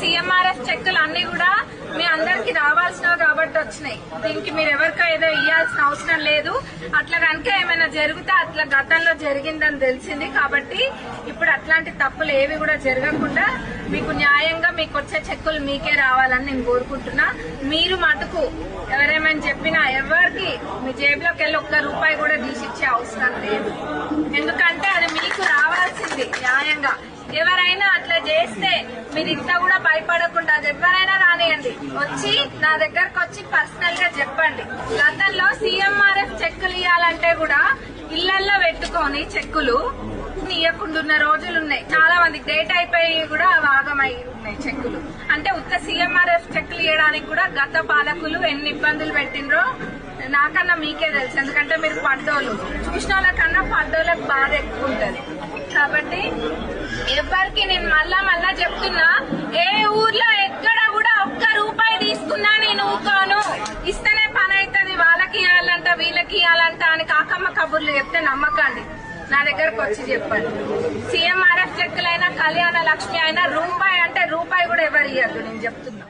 CMRF చెక్కులు అన్ని కూడా మీ అందరికి రావాల్సినవి కాబట్టి వచ్చినాయి. దీనికి మీరు ఎవరికో ఏదో ఇవ్వాల్సిన అవసరం లేదు. అట్లా కనుక ఏమైనా జరిగితే అట్లా గతంలో జరిగిందని తెలిసింది కాబట్టి ఇప్పుడు అట్లాంటి తప్పులు ఏవి కూడా జరగకుండా మీకు న్యాయంగా మీకు వచ్చే చెక్కులు మీకే రావాలని నేను కోరుకుంటున్నా. మీరు మటుకు ఎవరేమైనా చెప్పినా ఎవరికి మీ జేబులోకి వెళ్ళి ఒక్క రూపాయి కూడా తీసిచ్చే అవసరం లేదు. ఎందుకంటే అది మీకు రావాల్సింది న్యాయంగా. ఎవరైనా అట్లా చేస్తే మీరు ఇంత కూడా భయపడకుండా ఎవరైనా రానియండి, వచ్చి నా దగ్గరకు వచ్చి పర్సనల్ గా చెప్పండి. గతంలో సీఎంఆర్ఎఫ్ చెక్కులు ఇవ్వాలంటే కూడా ఇళ్లల్లో పెట్టుకొని చెక్కులు ఇవ్వకుండా ఉన్న రోజులున్నాయి. చాలా మంది డేట్ అయిపోయి కూడా భాగమై ఉన్నాయి చెక్కులు. అంటే ఉత్త సీఎంఆర్ఎఫ్ చెక్కులు ఇవ్వడానికి కూడా గత పాలకులు ఎన్ని ఇబ్బందులు పెట్టినరో నాకన్నా మీకే తెలుసు. ఎందుకంటే మీరు పడ్డోళ్ళు, చూసిన వాళ్ళకన్నా పడ్డోళ్ళకి బాధ ఎక్కువ ఉంటది. కాబట్టి ఎవరికి నేను మళ్ళా చెప్తున్నా, ఏ ఊర్లో ఎక్కడ కూడా ఒక్క రూపాయి తీసుకున్నా నేను ఊకోను. ఇస్తేనే పని అవుతుంది, వాళ్ళకి ఇవ్వాలంట వీళ్ళకి ఇవ్వాలంట అని కాకమ్మ కబుర్లు చెప్తే నమ్మకండి. నా దగ్గరకు వచ్చి చెప్పండి. సీఎంఆర్ఎఫ్ చెక్కులైనా కళ్యాణ లక్ష్మి అయినా రూపాయి అంటే రూపాయి కూడా ఎవరు ఇవ్వద్దు నేను చెప్తున్నా.